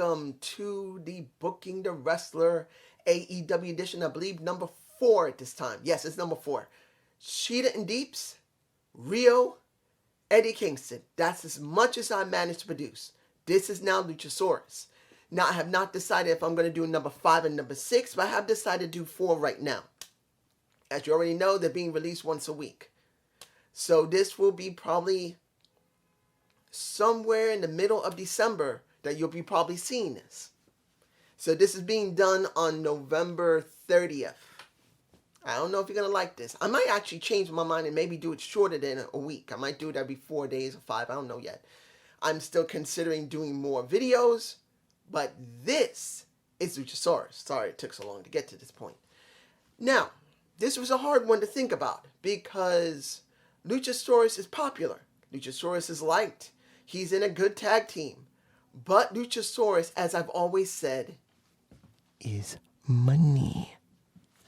welcome to the Booking the Wrestler AEW Edition, I believe number 4 at this time. Yes, it's number 4. Sheeta and Deeps, Rio, Eddie Kingston. That's as much as I managed to produce. This is now Luchasaurus. Now, I have not decided if I'm going to do number 5 and number 6, but I have decided to do 4 right now. As you already know, they're being released once a week. So this will be probably somewhere in the middle of December that you'll be probably seeing this. So this is being done on November 30th. I don't know if you're going to like this. I might actually change my mind and maybe do it shorter than a week. I might do it every 4 days or 5. I don't know yet. I'm still considering doing more videos. But this is Luchasaurus. Sorry it took so long to get to this point. Now, this was a hard one to think about because Luchasaurus is popular. Luchasaurus is liked. He's in a good tag team. But Luchasaurus, as I've always said, is money.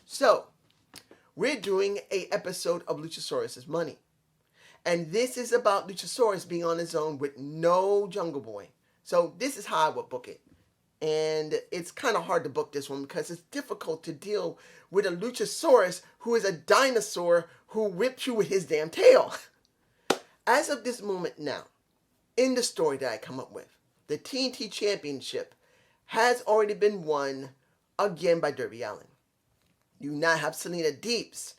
So, we're doing an episode of Luchasaurus is Money. And this is about Luchasaurus being on his own with no Jungle Boy. So, this is how I would book it. And it's kind of hard to book this one because it's difficult to deal with a Luchasaurus who is a dinosaur who whips you with his damn tail. As of this moment now, in the story that I come up with, the TNT Championship has already been won again by Darby Allin. You now have Selena Deeps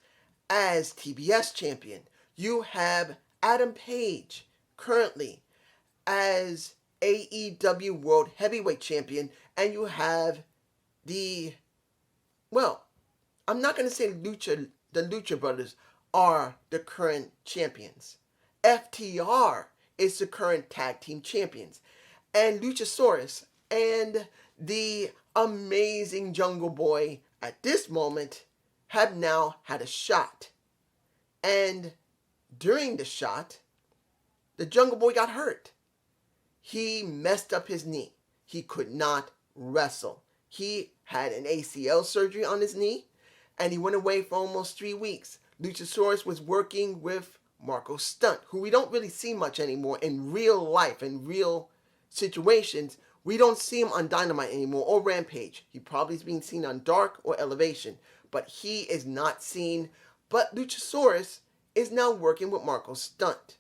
as TBS champion. You have Adam Page currently as AEW World Heavyweight Champion, and you have the, well, I'm not going to say the Lucha Brothers are the current champions. FTR is the current tag team champions. And Luchasaurus and the amazing Jungle Boy at this moment have now had a shot. And during the shot, the Jungle Boy got hurt. He messed up his knee. He could not wrestle. He had an ACL surgery on his knee, and he went away for almost 3 weeks. Luchasaurus was working with Marco Stunt, who we don't really see much anymore in real life, in real situations. We don't see him on Dynamite anymore or Rampage. He probably is being seen on Dark or Elevation, but he is not seen. But Luchasaurus is now working with Marco Stunt.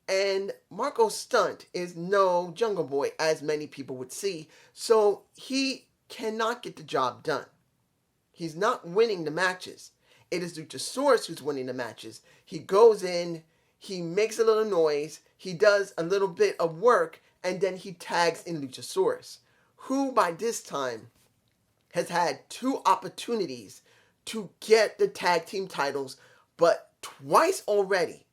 And Marco Stunt is no Jungle Boy, as many people would see, so he cannot get the job done. He's not winning the matches. It is Luchasaurus who's winning the matches. He goes in, he makes a little noise, he does a little bit of work, and then he tags in Luchasaurus, who by this time has had 2 opportunities to get the tag team titles, but twice already.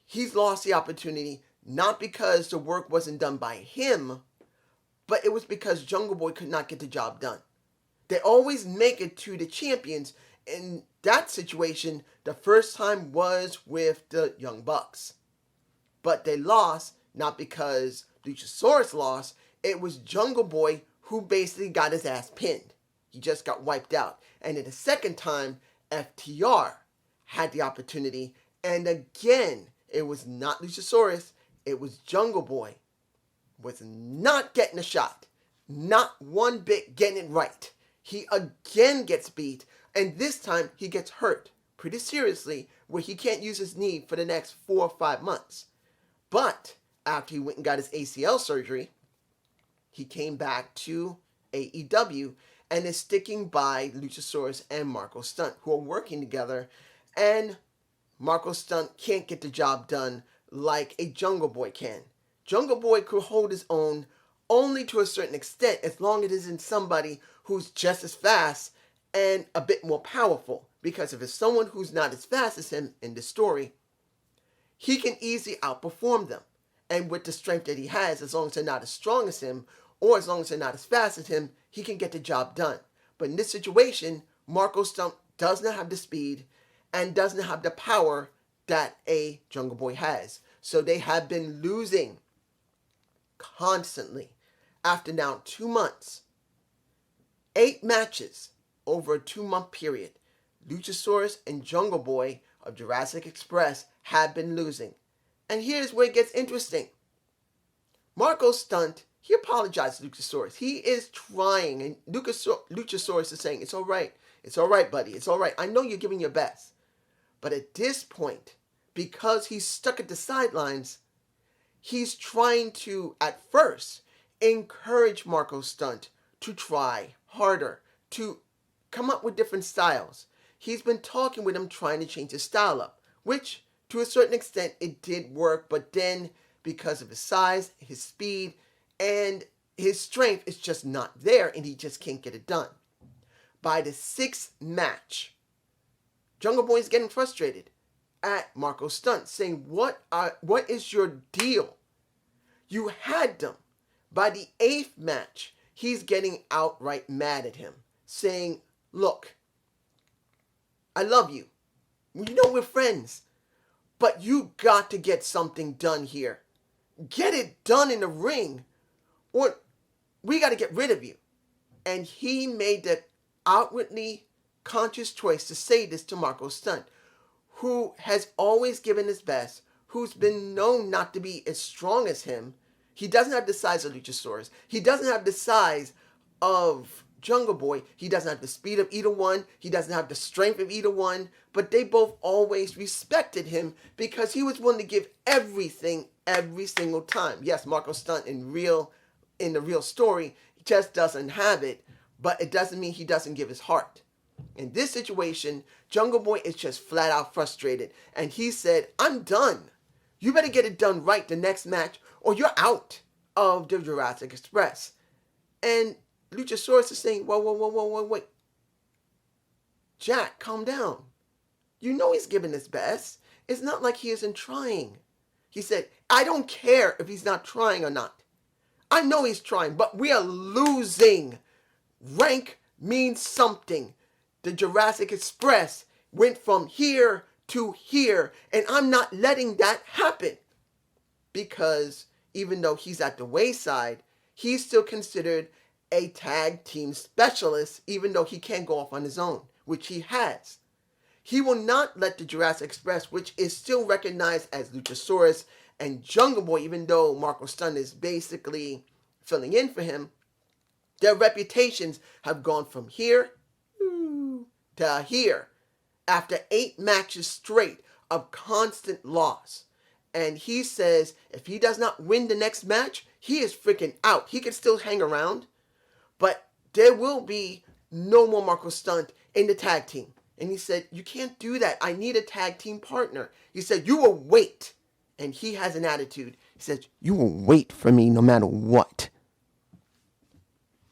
He's lost the opportunity, not because the work wasn't done by him, but it was because Jungle Boy could not get the job done. They always make it to the champions. In that situation, the first time was with the Young Bucks. But they lost, not because Luchasaurus lost, it was Jungle Boy who basically got his ass pinned. He just got wiped out. And in the second time, FTR had the opportunity, and again, it was not Luchasaurus, it was Jungle Boy. Was not getting a shot. Not one bit getting it right. He again gets beat, and this time he gets hurt pretty seriously, where he can't use his knee for the next 4 or 5 months. But after he went and got his ACL surgery, he came back to AEW and is sticking by Luchasaurus and Marco Stunt, who are working together, and Marco Stunt can't get the job done like a Jungle Boy can. Jungle Boy could hold his own only to a certain extent, as long as it isn't somebody who's just as fast and a bit more powerful. Because if it's someone who's not as fast as him in the story, he can easily outperform them. And with the strength that he has, as long as they're not as strong as him, or as long as they're not as fast as him, he can get the job done. But in this situation, Marco Stunt does not have the speed and doesn't have the power that a Jungle Boy has. So they have been losing constantly. After now 2 months, 8 matches over a 2-month period, Luchasaurus and Jungle Boy of Jurassic Express have been losing. And here's where it gets interesting. Marco Stunt He apologized to Luchasaurus. He is trying, and Luchasaurus is saying, it's all right. It's all right, buddy. It's all right. I know you're giving your best. But at this point, because he's stuck at the sidelines, he's trying to, at first, encourage Marco Stunt to try harder, to come up with different styles. He's been talking with him, trying to change his style up, which, to a certain extent, it did work. But then, because of his size, his speed, and his strength, it's just not there, and he just can't get it done. By the 6th match, Jungle Boy is getting frustrated at Marco Stunt, saying, what is your deal? You had them. By the 8th match, he's getting outright mad at him, saying, look, I love you. You know we're friends, but you got to get something done here. Get it done in the ring, or we got to get rid of you. And he made the outwardly conscious choice to say this to Marco Stunt, who has always given his best, who's been known not to be as strong as him. He doesn't have the size of Luchasaurus. He doesn't have the size of Jungle Boy. He doesn't have the speed of either one. He doesn't have the strength of either one. But they both always respected him because he was willing to give everything every single time. Yes, Marco Stunt in the real story just doesn't have it, but it doesn't mean he doesn't give his heart. In this situation, Jungle Boy is just flat out frustrated, and he said, I'm done. You better get it done right the next match, or you're out of the Jurassic Express. And Luchasaurus is saying, whoa, wait. Jack, calm down. You know he's giving his best. It's not like he isn't trying. He said, I don't care if he's not trying or not. I know he's trying, but we are losing. Rank means something. The Jurassic Express went from here to here, and I'm not letting that happen. Because even though he's at the wayside, he's still considered a tag team specialist, even though he can't go off on his own, which he has. He will not let the Jurassic Express, which is still recognized as Luchasaurus and Jungle Boy, even though Marco Stunt is basically filling in for him, their reputations have gone from here to here after 8 matches straight of constant loss. And he says if he does not win the next match, he is freaking out. He can still hang around, but there will be no more Marco Stunt in the tag team. And he said, you can't do that. I need a tag team partner. He said, you will wait. And he has an attitude. He says, you will wait for me no matter what.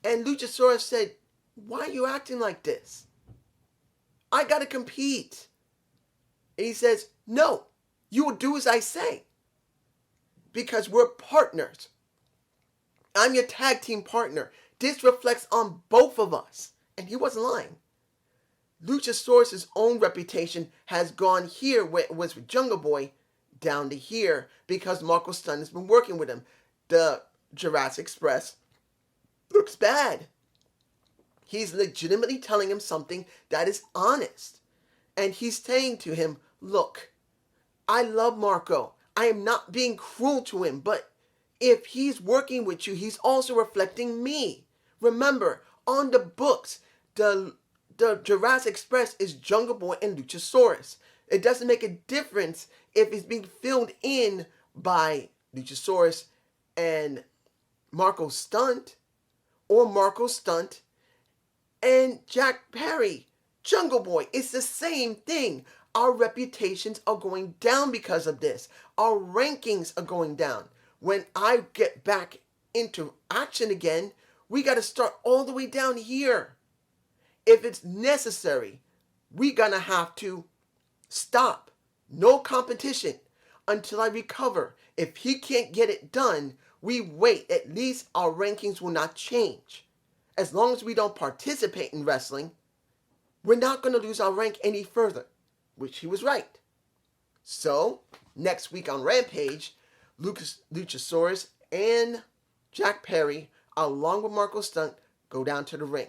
And Luchasaurus said, why are you acting like this? I got to compete. And he says, no, you will do as I say. Because we're partners. I'm your tag team partner. This reflects on both of us. And he wasn't lying. Luchasaurus' own reputation has gone here where it was with Jungle Boy down to here because Marco Stunt has been working with him. The Jurassic Express looks bad. He's legitimately telling him something that is honest. And he's saying to him, look, I love Marco. I am not being cruel to him, but if he's working with you, he's also reflecting me. Remember, on the books, the Jurassic Express is Jungle Boy and Luchasaurus. It doesn't make a difference if it's being filled in by Luchasaurus and Marco Stunt, or Marco Stunt and Jack Perry. Jungle Boy, it's the same thing. Our reputations are going down because of this. Our rankings are going down. When I get back into action again, we got to start all the way down here. If it's necessary, we're going to have to stop. No competition until I recover. If he can't get it done, we wait. At least our rankings will not change. As long as we don't participate in wrestling, we're not going to lose our rank any further, which he was right. So, next week on Rampage, Luchasaurus and Jack Perry, along with Marco Stunt, go down to the ring.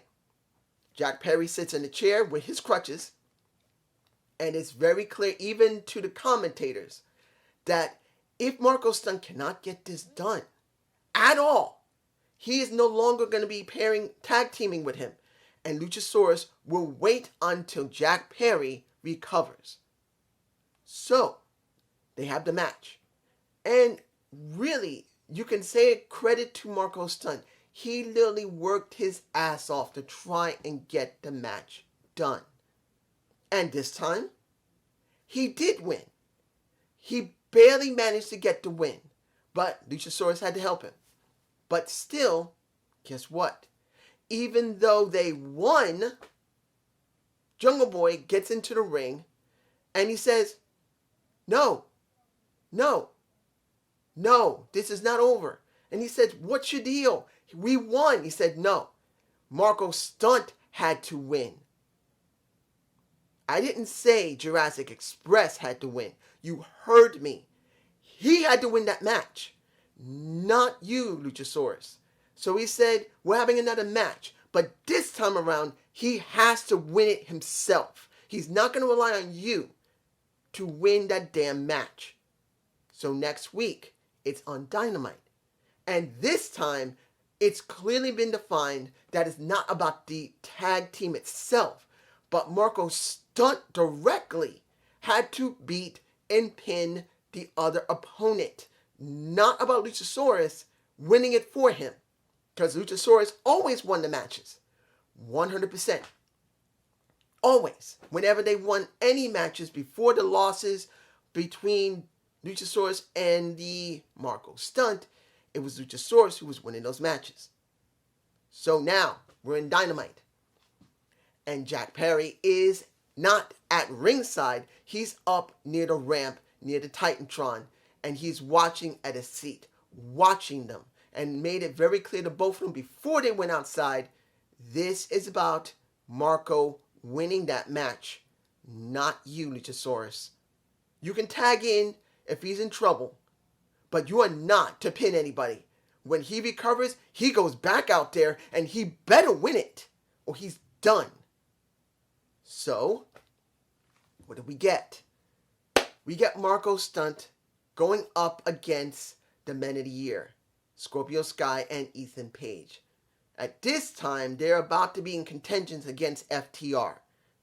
Jack Perry sits in the chair with his crutches, and it's very clear, even to the commentators, that if Marco Stunt cannot get this done at all, He is no longer going to be tag teaming with him. And Luchasaurus will wait until Jack Perry recovers. So, they have the match. And really, you can say credit to Marco Stunt. He literally worked his ass off to try and get the match done. And this time, he did win. He barely managed to get the win, but Luchasaurus had to help him. But still, guess what? Even though they won, Jungle Boy gets into the ring and he says, no, this is not over. And he said, what's your deal? We won. He said, no, Marco Stunt had to win. I didn't say Jurassic Express had to win. You heard me. He had to win that match, not you, Luchasaurus. So he said, we're having another match, but this time around, he has to win it himself. He's not going to rely on you to win that damn match. So next week, it's on Dynamite. And this time, it's clearly been defined that it's not about the tag team itself, but Marco Stunt directly had to beat and pin the other opponent. Not about Luchasaurus winning it for him. Because Luchasaurus always won the matches. 100%. Always. Whenever they won any matches before the losses between Luchasaurus and the Marco Stunt, it was Luchasaurus who was winning those matches. So now, we're in Dynamite. And Jack Perry is not at ringside. He's up near the ramp, near the Titantron. And he's watching at a seat. Watching them. And made it very clear to both of them before they went outside, this is about Marco winning that match, not you, Luchasaurus. You can tag in if he's in trouble, but you are not to pin anybody. When he recovers, he goes back out there and he better win it or he's done. So, what do we get? We get Marco Stunt going up against the Men of the Year, Scorpio Sky and Ethan Page. At this time, they're about to be in contentions against FTR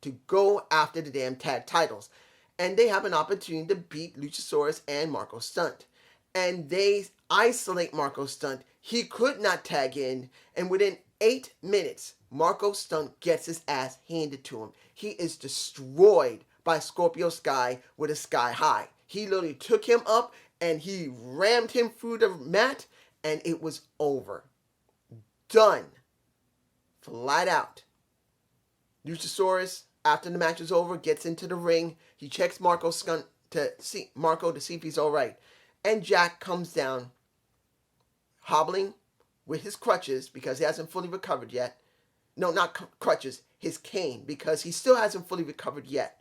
to go after the damn tag titles. And they have an opportunity to beat Luchasaurus and Marco Stunt. And they isolate Marco Stunt. He could not tag in. And within 8 minutes, Marco Stunt gets his ass handed to him. He is destroyed by Scorpio Sky with a sky high. He literally took him up and he rammed him through the mat. And it was over. Done. Flat out. Luchasaurus, after the match is over, gets into the ring. He checks Marco to see if he's alright. And Jack comes down, hobbling with his crutches because he hasn't fully recovered yet. No, not crutches, his cane, because he still hasn't fully recovered yet.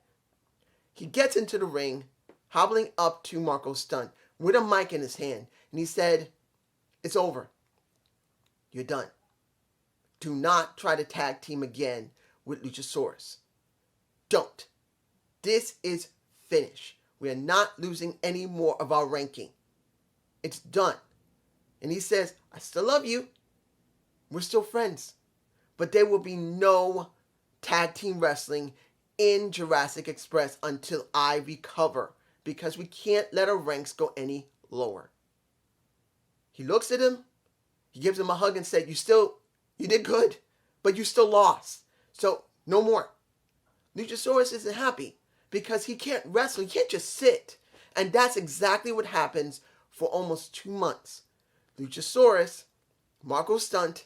He gets into the ring, hobbling up to Marco Stunt with a mic in his hand. And he said, it's over. You're done. Do not try to tag team again with Luchasaurus. Don't. This is finished. We are not losing any more of our ranking. It's done. And he says, I still love you. We're still friends. But there will be no tag team wrestling in Jurassic Express until I recover. Because we can't let our ranks go any lower. He looks at him. He gives him a hug and said, you did good, but you still lost. So, no more. Luchasaurus isn't happy because he can't wrestle. He can't just sit. And that's exactly what happens for almost 2 months. Luchasaurus, Marco Stunt,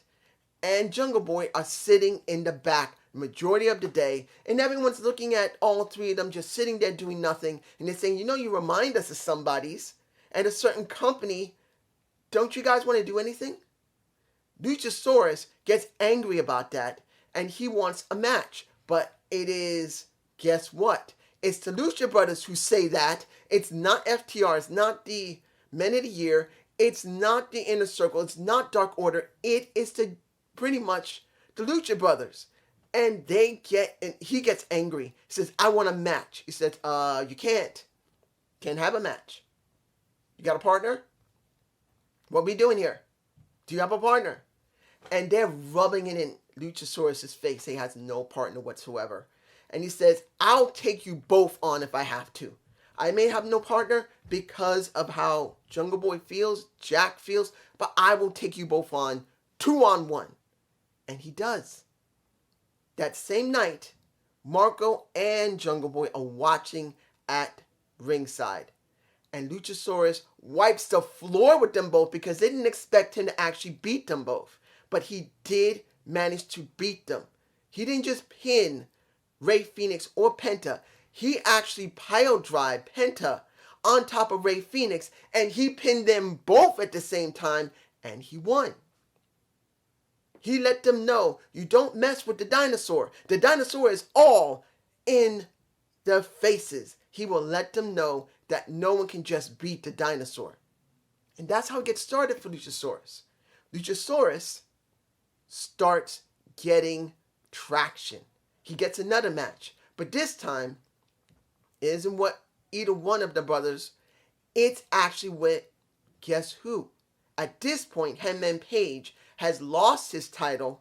and Jungle Boy are sitting in the back the majority of the day. And everyone's looking at all three of them just sitting there doing nothing. And they're saying, you remind us of somebody's and a certain company. Don't you guys want to do anything? Luchasaurus gets angry about that, and he wants a match. But it is, guess what? It's the Lucha Brothers who say that. It's not FTR. It's not the Men of the Year. It's not the Inner Circle. It's not Dark Order. It is pretty much the Lucha Brothers. And he gets angry. He says, I want a match. He says, you can't. Can't have a match. You got a partner? What are we doing here? Do you have a partner? And they're rubbing it in Luchasaurus' face. He has no partner whatsoever. And he says, I'll take you both on if I have to. I may have no partner because of how Jungle Boy feels, Jack feels, but I will take you both on 2-on-1. And he does. That same night, Marco and Jungle Boy are watching at ringside. And Luchasaurus wipes the floor with them both because they didn't expect him to actually beat them both. But he did manage to beat them. He didn't just pin Rey Fenix or Penta. He actually pile drive Penta on top of Rey Fenix, and he pinned them both at the same time, and he won. He let them know, you don't mess with the dinosaur. The dinosaur is all in their faces. He will let them know that no one can just beat the dinosaur. And that's how it gets started for Luchasaurus. Luchasaurus starts getting traction. He gets another match. But this time, it isn't what either one of the brothers. It's actually with, guess who? At this point, Hangman Page has lost his title.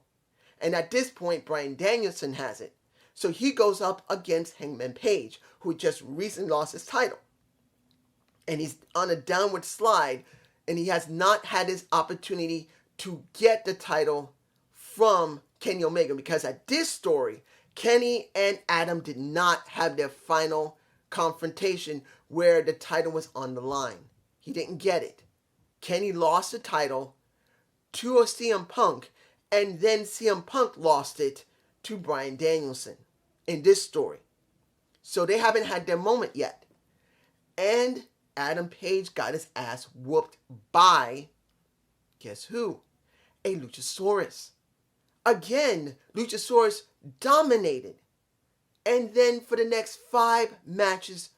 And at this point, Bryan Danielson has it. So he goes up against Hangman Page, who just recently lost his title. And he's on a downward slide. And he has not had his opportunity to get the title from Kenny Omega. Because at this story, Kenny and Adam did not have their final confrontation where the title was on the line. He didn't get it. Kenny lost the title to a CM Punk, and then CM Punk lost it to Bryan Danielson in this story. So they haven't had their moment yet. And Adam Page got his ass whooped by, guess who? A Luchasaurus. Again, Luchasaurus dominated. And then for the next 5 matches,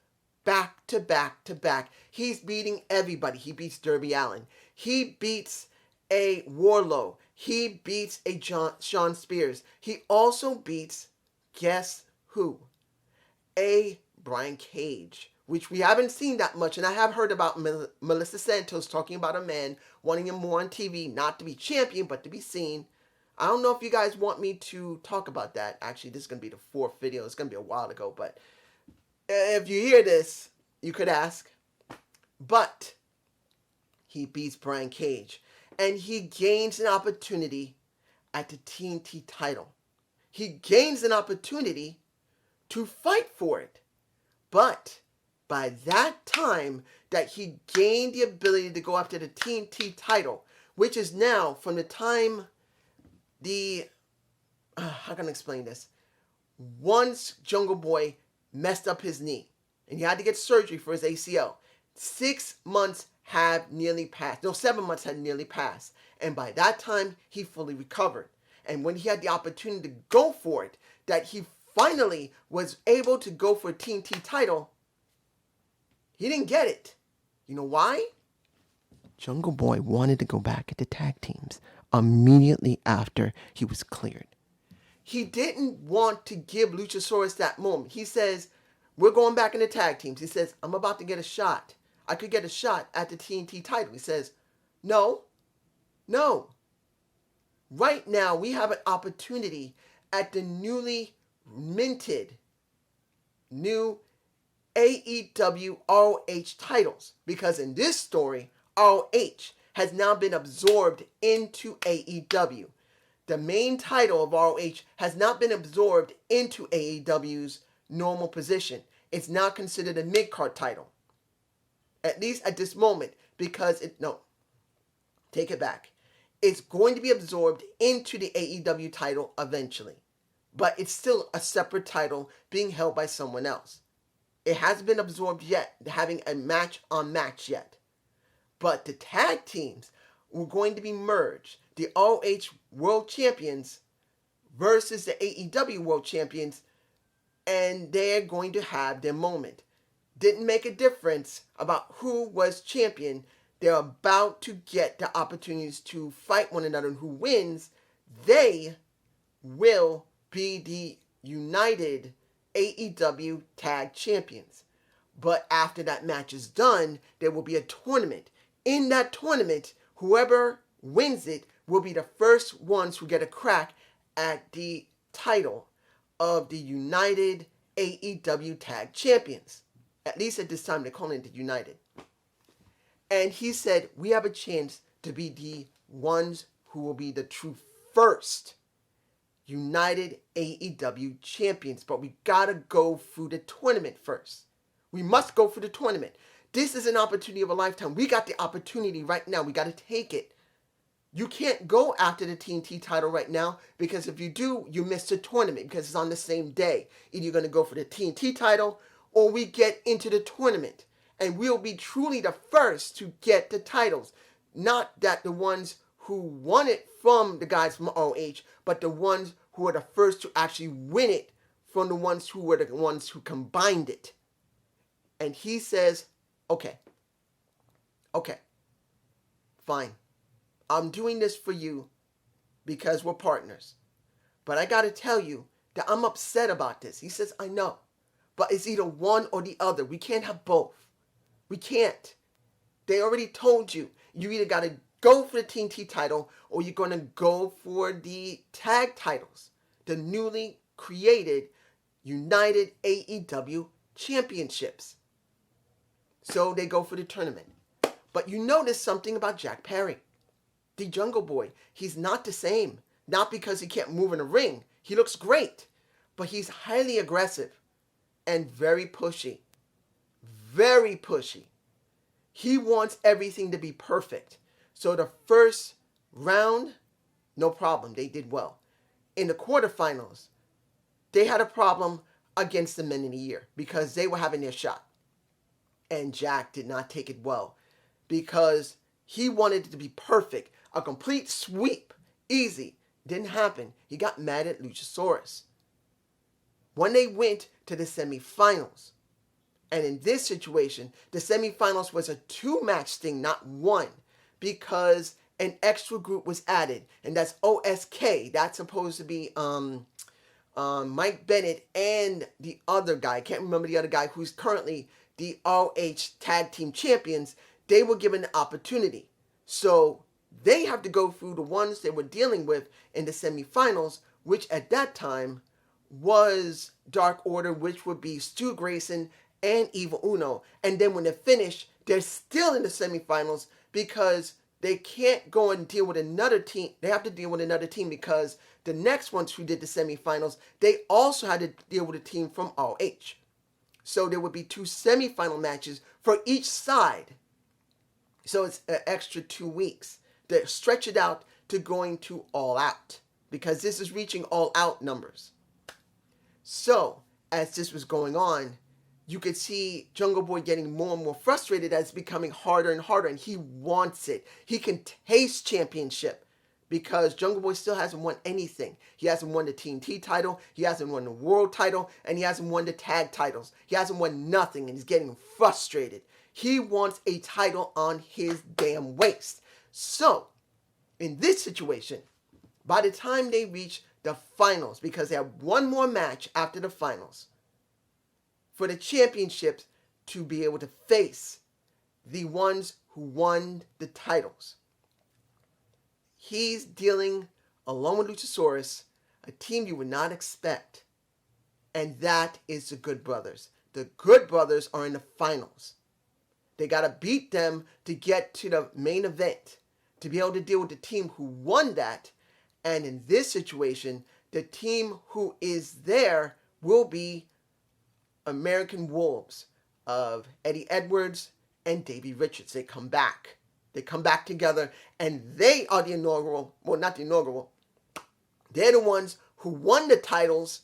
back to back to back, he's beating everybody. He beats Darby Allin. He beats a Wardlow. He beats a Shawn Spears. He also beats, guess who? A Brian Cage, which we haven't seen that much. And I have heard about Melissa Santos talking about a man wanting him more on TV, not to be champion, but to be seen. I don't know if you guys want me to talk about that. Actually, this is going to be the 4th video. It's going to be a while ago, but if you hear this, you could ask. But he beats Brian Cage, and he gains an opportunity at the TNT title. He gains an opportunity to fight for it. But by that time that he gained the ability to go after the TNT title, which is now from the time how can I explain this? Once Jungle Boy messed up his knee and he had to get surgery for his ACL, 6 months have nearly passed. No, 7 months had nearly passed. And by that time, he fully recovered. And when he had the opportunity to go for it, that he finally was able to go for a TNT title, he didn't get it. You know why? Jungle Boy wanted to go back at the tag teams immediately after he was cleared. He didn't want to give Luchasaurus that moment. He says, we're going back in the tag teams. He says, I'm about to get a shot. I could get a shot at the TNT title. He says, no. Right now, we have an opportunity at the newly minted new AEW ROH titles. Because in this story, ROH has now been absorbed into AEW. The main title of ROH has not been absorbed into AEW's normal position. It's now considered a mid-card title. At least at this moment, because take it back. It's going to be absorbed into the AEW title eventually. But it's still a separate title being held by someone else. It hasn't been absorbed yet, having a match on match yet. But the tag teams were going to be merged. The ROH World Champions versus the AEW World Champions. And they're going to have their moment. Didn't make a difference about who was champion. They're about to get the opportunities to fight one another. And who wins, they will be the United AEW Tag Champions. But after that match is done, there will be a tournament. In that tournament, whoever wins it will be the first ones who get a crack at the title of the United AEW Tag Champions. At least at this time, they're calling it the United. And he said, we have a chance to be the ones who will be the true first United AEW champions. But we gotta go through the tournament first. We must go through the tournament. This is an opportunity of a lifetime. We got the opportunity right now. We gotta take it. You can't go after the TNT title right now, because if you do, you miss the tournament because it's on the same day. Either you're gonna go for the TNT title or we get into the tournament. And we'll be truly the first to get the titles. Not that the ones who won it from the guys from ROH, but the ones who are the first to actually win it from the ones who were the ones who combined it. And he says, okay, fine. I'm doing this for you because we're partners. But I got to tell you that I'm upset about this. He says, I know. But it's either one or the other. We can't have both. We can't. They already told you. You either got to go for the TNT title or you're going to go for the tag titles. The newly created United AEW Championships. So they go for the tournament. But you notice something about Jack Perry. The Jungle Boy. He's not the same. Not because he can't move in the ring. He looks great. But he's highly aggressive. And very pushy. Very pushy. He wants everything to be perfect. So the first round, no problem. They did well. In the quarterfinals, they had a problem against the Men of the Year because they were having their shot. And Jack did not take it well because he wanted it to be perfect. A complete sweep. Easy. Didn't happen. He got mad at Luchasaurus. When they went to the semifinals, and in this situation, the semifinals was a 2-match thing, not one, because an extra group was added, and that's OSK. That's supposed to be Mike Bennett and the other guy. I can't remember the other guy who's currently the ROH Tag Team Champions. They were given the opportunity. So they have to go through the ones they were dealing with in the semifinals, which at that time was Dark Order, which would be Stu Grayson and Evil Uno. And then when they finish, they're still in the semifinals because they can't go and deal with another team. They have to deal with another team because the next ones who did the semifinals, they also had to deal with a team from ROH. So there would be 2 semifinal matches for each side. So it's an extra 2 weeks. They stretch it out to going to All Out because this is reaching All Out numbers. So as this was going on, you could see Jungle Boy getting more and more frustrated as it's becoming harder and harder, and he wants it. He can taste championship because Jungle Boy still hasn't won anything. He hasn't won the TNT title, he hasn't won the world title, and he hasn't won the tag titles. He hasn't won nothing, and he's getting frustrated. He wants a title on his damn waist. So, in this situation, by the time they reach the finals, because they have one more match after the finals, for the championships to be able to face the ones who won the titles. He's dealing, along with Luchasaurus, a team you would not expect. And that is the Good Brothers. The Good Brothers are in the finals. They got to beat them to get to the main event, to be able to deal with the team who won that. And in this situation, the team who is there will be American Wolves of Eddie Edwards and Davey Richards. They come back. They come back together, and they are the inaugural, well, not the inaugural. They're the ones who won the titles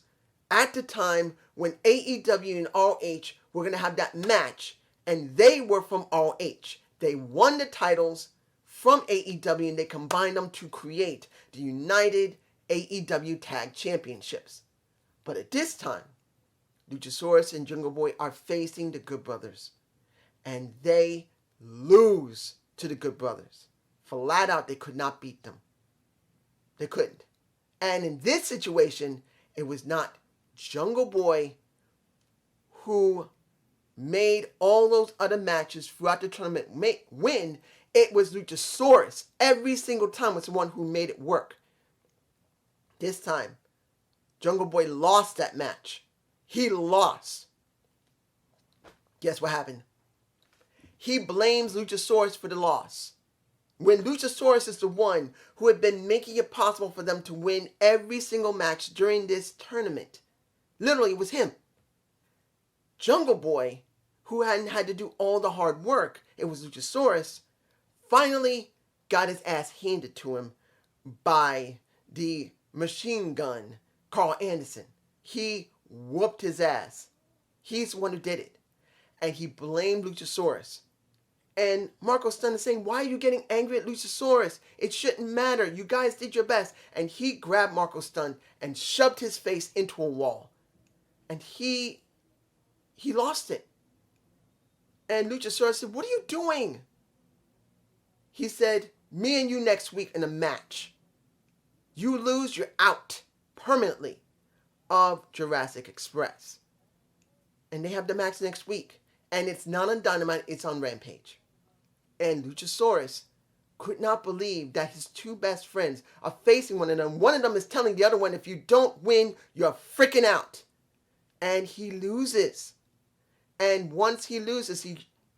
at the time when AEW and ROH were going to have that match, and they were from ROH. They won the titles from AEW, and they combined them to create the United AEW Tag Championships. But at this time, Luchasaurus and Jungle Boy are facing the Good Brothers. And they lose to the Good Brothers. Flat out, they could not beat them. They couldn't. And in this situation, it was not Jungle Boy who made all those other matches throughout the tournament win. It was Luchasaurus. Every single time was the one who made it work. This time, Jungle Boy lost that match. He lost. Guess what happened? He blames Luchasaurus for the loss. When Luchasaurus is the one who had been making it possible for them to win every single match during this tournament. Literally, it was him. Jungle Boy, who hadn't had to do all the hard work, it was Luchasaurus, finally got his ass handed to him by the machine gun, Carl Anderson. He whooped his ass. He's the one who did it. And he blamed Luchasaurus. And Marco Stunt is saying, why are you getting angry at Luchasaurus? It shouldn't matter. You guys did your best. And he grabbed Marco Stunt and shoved his face into a wall. And he lost it. And Luchasaurus said, what are you doing? He said, me and you next week in a match. You lose, you're out permanently of Jurassic Express. And they have the match next week. And it's not on Dynamite, it's on Rampage. And Luchasaurus could not believe that his two best friends are facing one another. One of them is telling the other one, if you don't win, you're freaking out. And he loses. And once he loses,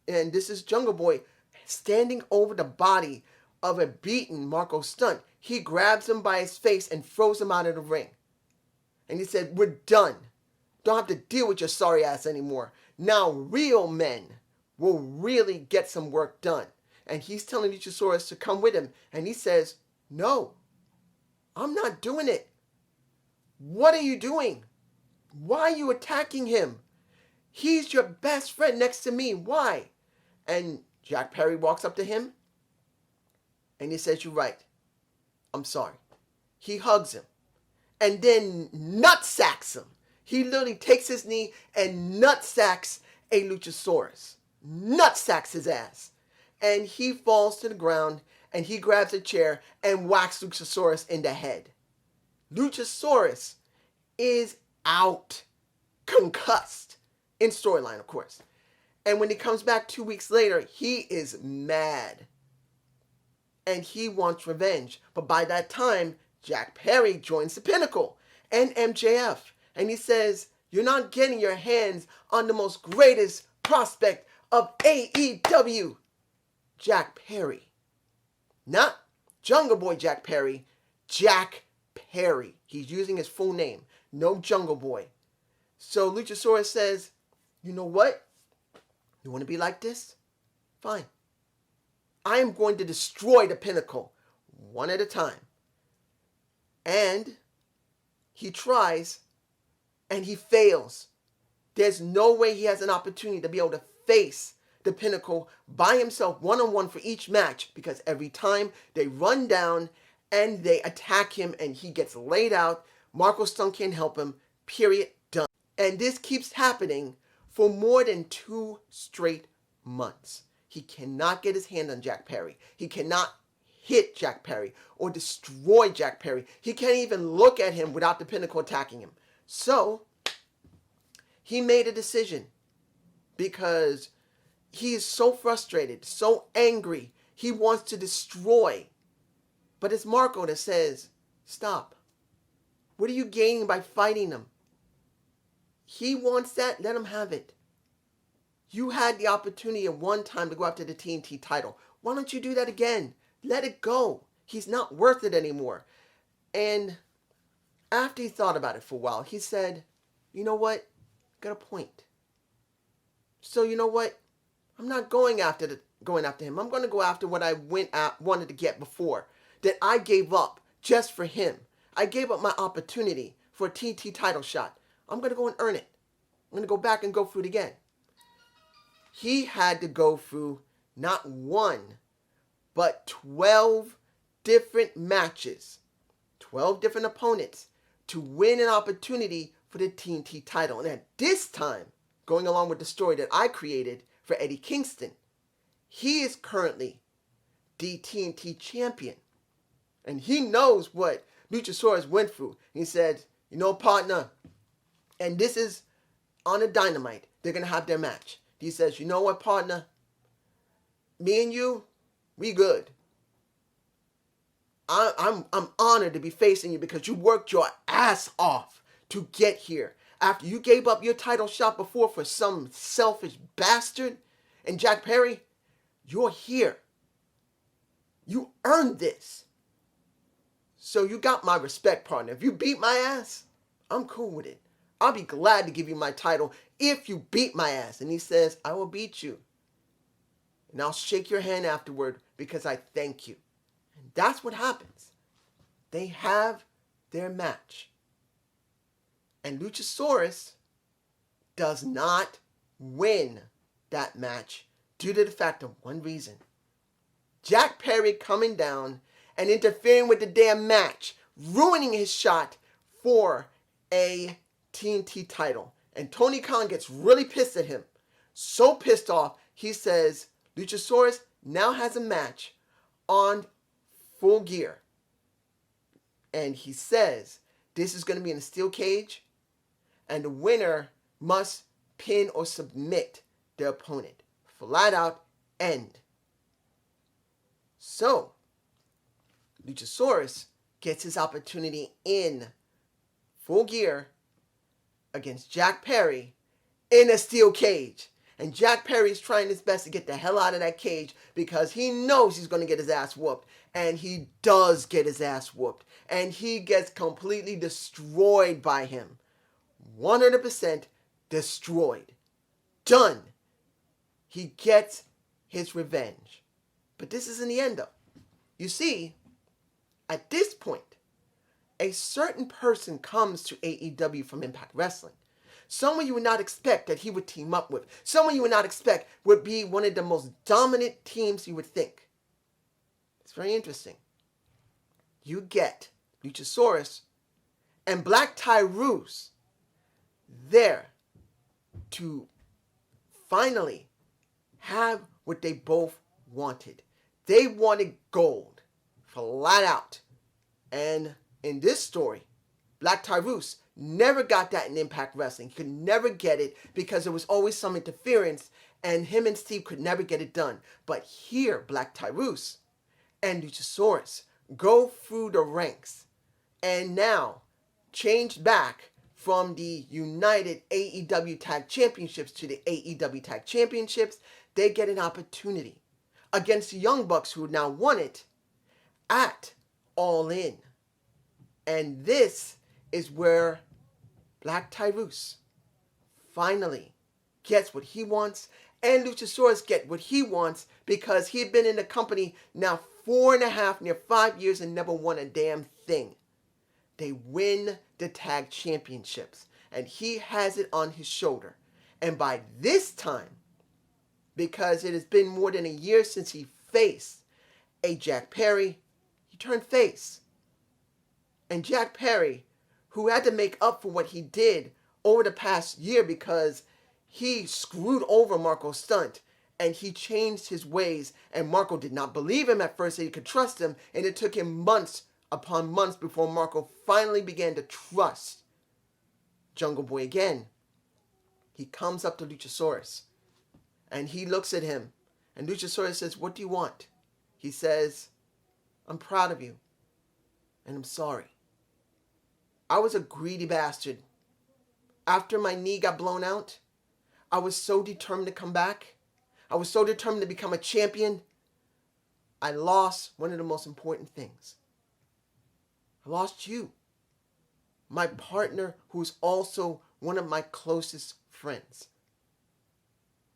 and this is Jungle Boy standing over the body of a beaten Marco Stunt. He grabs him by his face and throws him out of the ring. And he said, we're done. Don't have to deal with your sorry ass anymore. Now real men will really get some work done. And he's telling Luchasaurus to come with him. And he says, no, I'm not doing it. What are you doing? Why are you attacking him? He's your best friend next to me. Why? And Jack Perry walks up to him. And he says, you're right. I'm sorry. He hugs him. And then nutsacks him. He literally takes his knee and nutsacks a Luchasaurus. Nutsacks his ass. And he falls to the ground and he grabs a chair and whacks Luchasaurus in the head. Luchasaurus is out. Concussed. In storyline, of course. And when he comes back 2 weeks later, he is mad. And he wants revenge. But by that time, Jack Perry joins the Pinnacle and MJF. And he says, you're not getting your hands on the most greatest prospect of AEW. Jack Perry. Not Jungle Boy Jack Perry. Jack Perry. He's using his full name. No Jungle Boy. So Luchasaurus says, you know what? You want to be like this? Fine. I am going to destroy the Pinnacle one at a time. And he tries and he fails. There's no way he has an opportunity to be able to face the Pinnacle by himself one-on-one for each match, because every time they run down and they attack him and he gets laid out, Marco Stunt can't help him, period, done. And this keeps happening for more than 2 straight months. He cannot get his hand on Jack Perry. He cannot hit Jack Perry or destroy Jack Perry. He can't even look at him without the Pinnacle attacking him. So he made a decision because he is so frustrated, so angry. He wants to destroy. But it's Marco that says, stop. What are you gaining by fighting him? He wants that, let him have it. You had the opportunity at one time to go after the TNT title. Why don't you do that again? Let it go. He's not worth it anymore. And after he thought about it for a while, he said, you know what? Got a point. So you know what? I'm not going after him. I'm going to go after what I wanted to get before. That I gave up just for him. I gave up my opportunity for a TNT title shot. I'm going to go and earn it. I'm going to go back and go through it again. He had to go through not 1, but 12 different matches, 12 different opponents to win an opportunity for the TNT title. And at this time, going along with the story that I created for Eddie Kingston, he is currently the TNT champion. And he knows what Luchasaurus went through. He said, you know, partner, and this is on a Dynamite. They're going to have their match. He says, you know what, partner? Me and you, We good. I'm honored to be facing you because you worked your ass off to get here. After you gave up your title shot before for some selfish bastard and Jack Perry, you're here. You earned this. So you got my respect, partner. If you beat my ass, I'm cool with it. I'll be glad to give you my title if you beat my ass. And he says, I will beat you. And I'll shake your hand afterward because I thank you. And that's what happens. They have their match. And Luchasaurus does not win that match due to the fact of one reason. Jack Perry coming down and interfering with the damn match, ruining his shot for a TNT title. And Tony Khan gets really pissed at him. So pissed off, he says, Luchasaurus now has a match on Full Gear. And he says, this is going to be in a steel cage, and the winner must pin or submit their opponent. Flat out end. So, Luchasaurus gets his opportunity in Full Gear against Jack Perry in a steel cage. And Jack Perry's trying his best to get the hell out of that cage because he knows he's going to get his ass whooped. And he does get his ass whooped. And he gets completely destroyed by him. 100% destroyed. Done. He gets his revenge. But this isn't the end, though. You see, at this point, a certain person comes to AEW from Impact Wrestling. Someone you would not expect that he would team up with. Someone you would not expect would be one of the most dominant teams you would think. It's very interesting. You get Luchasaurus and Black Tyrus there to finally have what they both wanted. They wanted gold, flat out. And in this story, Black Tyrus never got that in Impact Wrestling. He could never get it because there was always some interference and him and Steve could never get it done. But here, Black Tyrus and Luchasaurus go through the ranks and now changed back from the United AEW Tag Championships to the AEW Tag Championships. They get an opportunity against the Young Bucks, who now won it, at All In. And this is where Black Tyrus finally gets what he wants, and Luchasaurus get what he wants because he had been in the company now 4.5, near 5 years and never won a damn thing. They win the tag championships, and he has it on his shoulder. And by this time, because it has been more than a year since he faced a Jack Perry, he turned face. And Jack Perry, who had to make up for what he did over the past year because he screwed over Marco Stunt and he changed his ways, and Marco did not believe him at first that he could trust him, and it took him months upon months before Marco finally began to trust Jungle Boy again. He comes up to Luchasaurus and he looks at him, and Luchasaurus says, "What do you want?" He says, "I'm proud of you and I'm sorry. I was a greedy bastard. After my knee got blown out, I was so determined to come back. I was so determined to become a champion. I lost one of the most important things. I lost you, my partner, who's also one of my closest friends.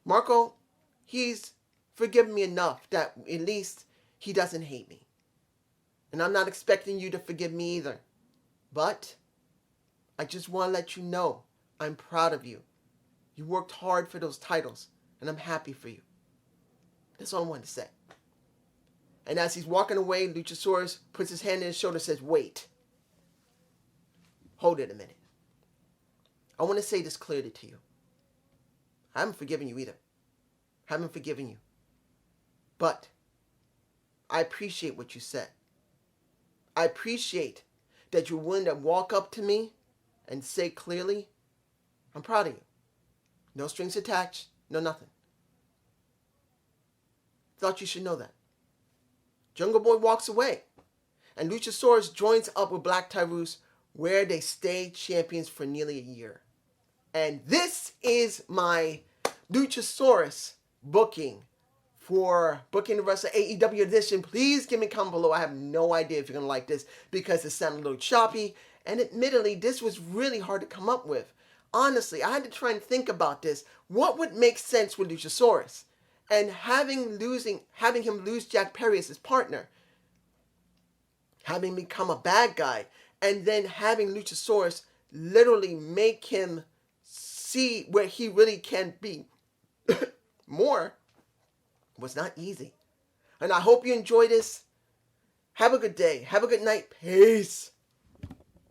Marco, he's forgiven me enough that at least he doesn't hate me. And I'm not expecting you to forgive me either. But I just want to let you know I'm proud of you. You worked hard for those titles, and I'm happy for you." That's all I wanted to say. And as he's walking away, Luchasaurus puts his hand on his shoulder and says, "Wait. Hold it a minute. I want to say this clearly to you. I haven't forgiven you either. I haven't forgiven you. But I appreciate what you said. I appreciate that you're willing to walk up to me and say clearly, I'm proud of you. No strings attached, no nothing. Thought you should know that. Jungle Boy walks away. And Luchasaurus joins up with Black Tyrus, where they stayed champions for nearly a year. And this is my Luchasaurus booking for booking the Wrestler AEW Edition. Please give me a comment below. I have no idea if you're going to like this because it sounded a little choppy. And admittedly, this was really hard to come up with. Honestly, I had to try and think about this. What would make sense with Luchasaurus? And having him lose Jack Perry as his partner, having become a bad guy, and then having Luchasaurus literally make him see where he really can be more was not easy. And I hope you enjoy this. Have a good day. Have a good night. Peace.